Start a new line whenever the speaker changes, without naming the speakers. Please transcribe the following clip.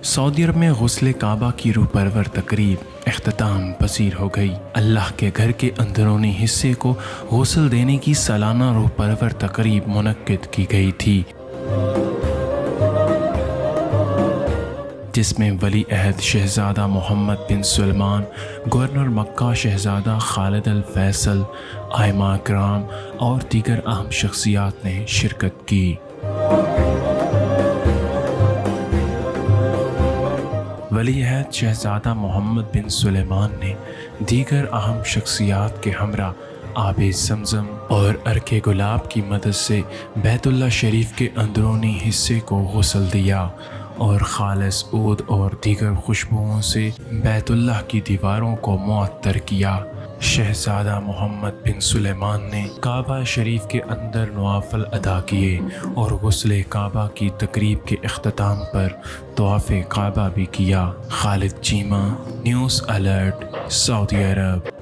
سعودی عرب میں غسل کعبہ کی روح پرور تقریب اختتام پذیر ہو گئی۔ اللہ کے گھر کے اندرونی حصے کو غسل دینے کی سالانہ روح پرور تقریب منعقد کی گئی تھی، جس میں ولی عہد شہزادہ محمد بن سلمان، گورنر مکہ شہزادہ خالد الفیصل، ائمہ کرام اور دیگر اہم شخصیات نے شرکت کی۔ ولی عہد شہزادہ محمد بن سلیمان نے دیگر اہم شخصیات کے ہمراہ آب زمزم اور عرق گلاب کی مدد سے بیت اللہ شریف کے اندرونی حصے کو غسل دیا اور خالص عود اور دیگر خوشبوؤں سے بیت اللہ کی دیواروں کو معطر کیا۔ شہزادہ محمد بن سلیمان نے کعبہ شریف کے اندر نوافل ادا کیے اور غسل کعبہ کی تقریب کے اختتام پر طواف کعبہ بھی کیا۔ خالد چیمہ، نیوز الرٹ، سعودی عرب۔